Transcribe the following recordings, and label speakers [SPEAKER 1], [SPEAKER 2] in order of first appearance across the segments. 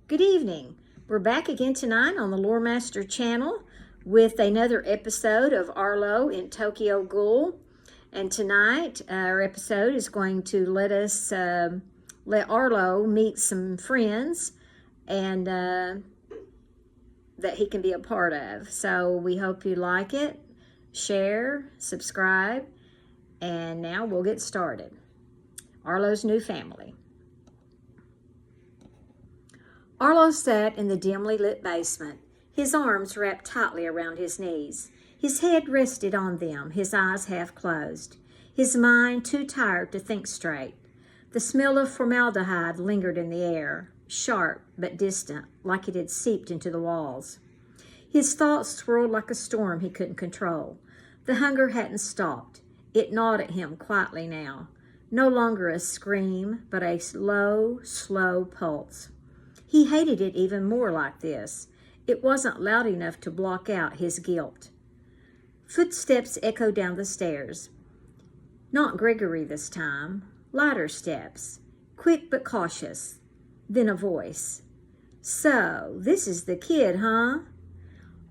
[SPEAKER 1] Good evening. We're back again tonight on the Lore Master channel with another episode of Arlo in Tokyo Ghoul. And tonight, our episode is going to let Arlo meet some friends and that he can be a part of. So we hope you like it, share, subscribe, and now we'll get started. Arlo's new family. Arlo sat in the dimly lit basement, his arms wrapped tightly around his knees. His head rested on them, his eyes half closed, his mind too tired to think straight. The smell of formaldehyde lingered in the air, sharp but distant, like it had seeped into the walls. His thoughts swirled like a storm he couldn't control. The hunger hadn't stopped. It gnawed at him quietly now. No longer a scream, but a low, slow pulse. He hated it even more like this. It wasn't loud enough to block out his guilt. Footsteps echoed down the stairs. Not Gregory this time. Lighter steps. Quick but cautious. Then a voice. "So, this is the kid, huh?"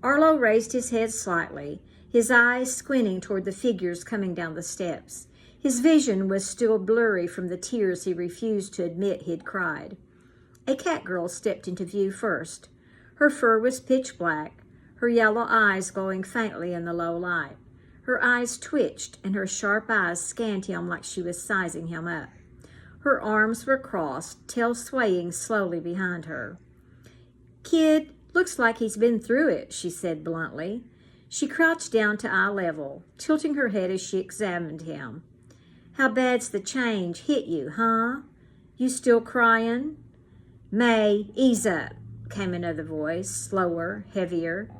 [SPEAKER 1] Arlo raised his head slightly, his eyes squinting toward the figures coming down the steps. His vision was still blurry from the tears he refused to admit he'd cried. A cat girl stepped into view first. Her fur was pitch black, her yellow eyes glowing faintly in the low light. Her eyes twitched, and her sharp eyes scanned him like she was sizing him up. Her arms were crossed, tail swaying slowly behind her. "Kid, looks like he's been through it," she said bluntly. She crouched down to eye level, tilting her head as she examined him. "How bad's the change hit you, huh? You still crying?" "May, ease up," came another voice, slower, heavier.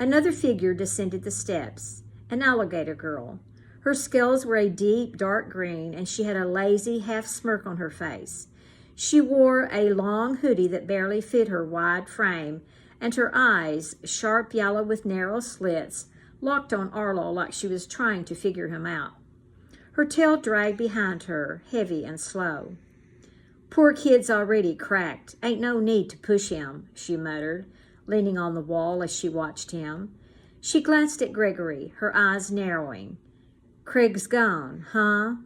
[SPEAKER 1] Another figure descended the steps, an alligator girl. Her scales were a deep, dark green, and she had a lazy half smirk on her face. She wore a long hoodie that barely fit her wide frame, and her eyes, sharp yellow with narrow slits, locked on Arlo like she was trying to figure him out. Her tail dragged behind her, heavy and slow. "Poor kid's already cracked. Ain't no need to push him," she muttered, leaning on the wall as she watched him. She glanced at Gregory, her eyes narrowing. "Craig's gone, huh?"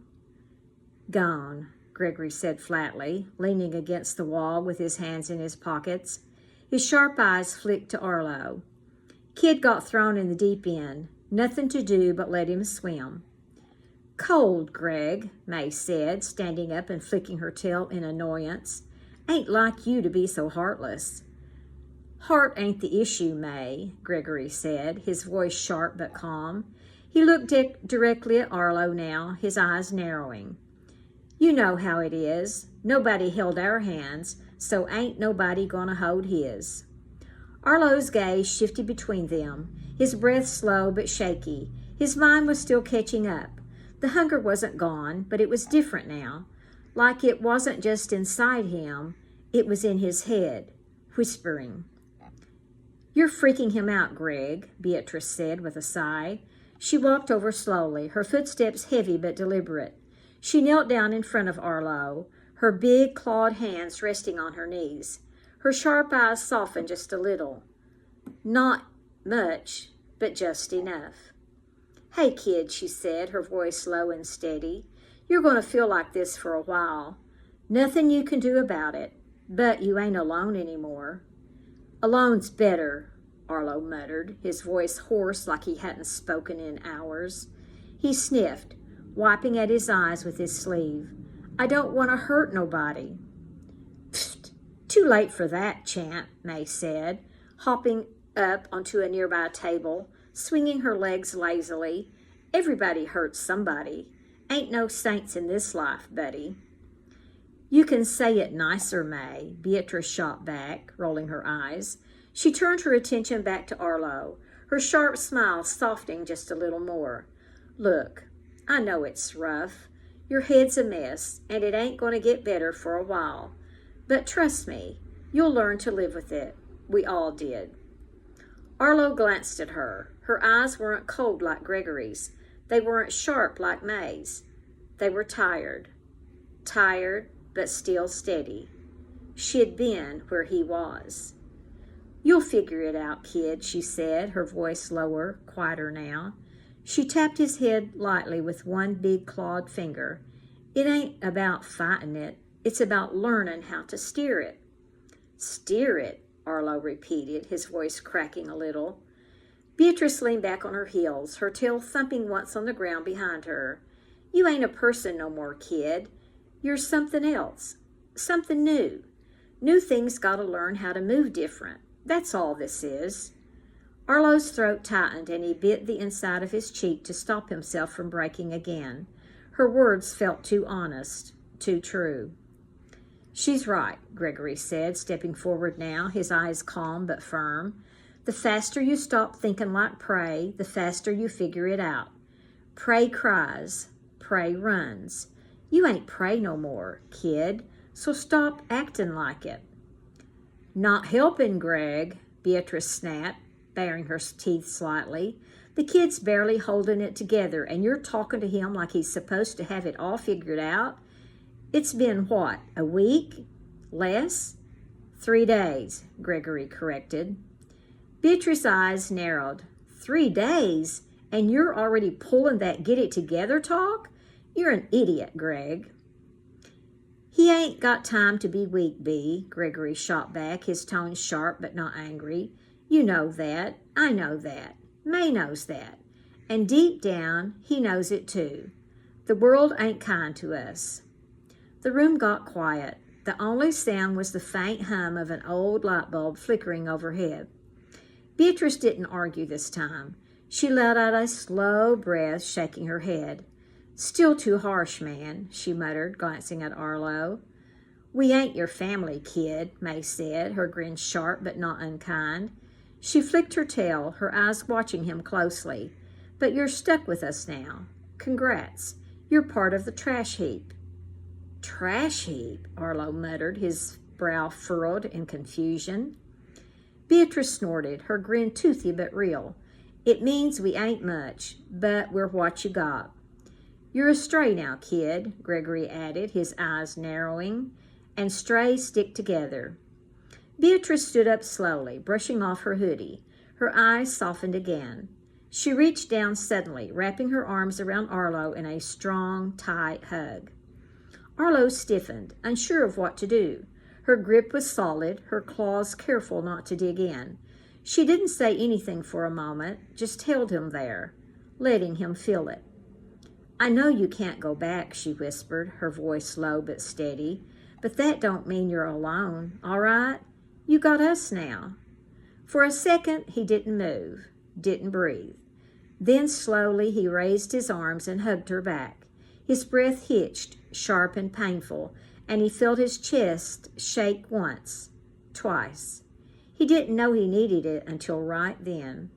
[SPEAKER 1] "Gone," Gregory said flatly, leaning against the wall with his hands in his pockets. His sharp eyes flicked to Arlo. "Kid got thrown in the deep end. Nothing to do but let him swim." "Cold, Greg," May said, standing up and flicking her tail in annoyance. "Ain't like you to be so heartless." "Heart ain't the issue, May," Gregory said, his voice sharp but calm. He looked directly at Arlo now, his eyes narrowing. "You know how it is. Nobody held our hands, so ain't nobody gonna hold his." Arlo's gaze shifted between them, his breath slow but shaky. His mind was still catching up. The hunger wasn't gone, but it was different now. Like it wasn't just inside him, it was in his head, whispering. "You're freaking him out, Greg," Beatrice said with a sigh. She walked over slowly, her footsteps heavy but deliberate. She knelt down in front of Arlo, her big clawed hands resting on her knees. Her sharp eyes softened just a little. "Not much, but just enough." "Hey, kid," she said, her voice low and steady. "You're going to feel like this for a while. Nothing you can do about it, but you ain't alone anymore." "Alone's better," Arlo muttered, his voice hoarse like he hadn't spoken in hours. He sniffed, wiping at his eyes with his sleeve. "I don't want to hurt nobody." "Pfft, too late for that, Champ," May said, hopping up onto a nearby table, swinging her legs lazily. "Everybody hurts somebody. Ain't no saints in this life, buddy." "You can say it nicer, May," Beatrice shot back, rolling her eyes. She turned her attention back to Arlo, her sharp smile softening just a little more. "Look, I know it's rough. Your head's a mess, and it ain't going to get better for a while. But trust me, you'll learn to live with it. We all did." Arlo glanced at her. Her eyes weren't cold like Gregory's. They weren't sharp like May's. They were tired. Tired, but still steady. She had been where he was. "You'll figure it out, kid," she said, her voice lower, quieter now. She tapped his head lightly with one big clawed finger. "It ain't about fighting it. It's about learning how to steer it." "Steer it," Arlo repeated, his voice cracking a little. Beatrice leaned back on her heels, her tail thumping once on the ground behind her. "You ain't a person no more, kid. You're something else. Something new. New things gotta learn how to move different. That's all this is." Arlo's throat tightened, and he bit the inside of his cheek to stop himself from breaking again. Her words felt too honest, too true. "She's right," Gregory said, stepping forward now, his eyes calm but firm. "The faster you stop thinking like prey, the faster you figure it out. Prey cries, prey runs. You ain't prey no more, kid, so stop acting like it." "Not helping, Greg," Beatrice snapped, baring her teeth slightly. "The kid's barely holding it together, and you're talking to him like he's supposed to have it all figured out. It's been, what, a week? Less?" 3 days, Gregory corrected. Beatrice's eyes narrowed. 3 days? And you're already pulling that get-it-together talk? You're an idiot, Greg. "He ain't got time to be weak, Bee," Gregory shot back, his tone sharp but not angry. "You know that. I know that. May knows that. And deep down, he knows it too. The world ain't kind to us." The room got quiet. The only sound was the faint hum of an old light bulb flickering overhead. Beatrice didn't argue this time. She let out a slow breath, shaking her head. "Still too harsh, man," she muttered, glancing at Arlo. "We ain't your family, kid," May said, her grin sharp but not unkind. She flicked her tail, her eyes watching him closely. "But you're stuck with us now. Congrats. You're part of the trash heap." "Trash heap?" Arlo muttered, his brow furrowed in confusion. Beatrice snorted, her grin toothy but real. "It means we ain't much, but we're what you got." "You're a stray now, kid," Gregory added, his eyes narrowing, "and strays stick together." Beatrice stood up slowly, brushing off her hoodie. Her eyes softened again. She reached down suddenly, wrapping her arms around Arlo in a strong, tight hug. Arlo stiffened, unsure of what to do. Her grip was solid, her claws careful not to dig in. She didn't say anything for a moment, just held him there, letting him feel it. "I know you can't go back," she whispered, her voice low but steady, "but that don't mean you're alone, all right? You got us now." For a second, he didn't move, didn't breathe. Then slowly he raised his arms and hugged her back. His breath hitched, sharp and painful, and he felt his chest shake once, twice. He didn't know he needed it until right then.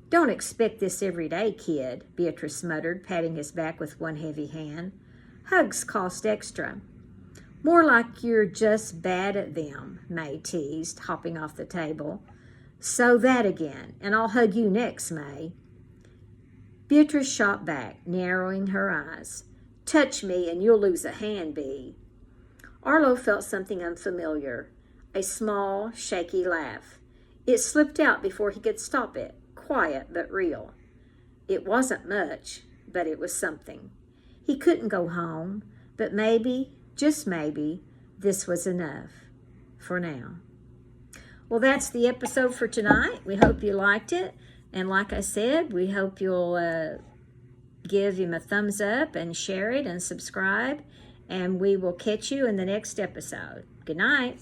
[SPEAKER 1] "Don't expect this every day, kid," Beatrice muttered, patting his back with one heavy hand. "Hugs cost extra." "More like you're just bad at them," May teased, hopping off the table. "So that again, and I'll hug you next, May." Beatrice shot back, narrowing her eyes. "Touch me and you'll lose a hand, Bee." Arlo felt something unfamiliar, a small, shaky laugh. It slipped out before he could stop it, quiet but real. It wasn't much, but it was something. He couldn't go home, but maybe, just maybe, this was enough. For now. Well, that's the episode for tonight. We hope you liked it. And like I said, we hope you'll give him a thumbs up and share it and subscribe. And we will catch you in the next episode. Good night.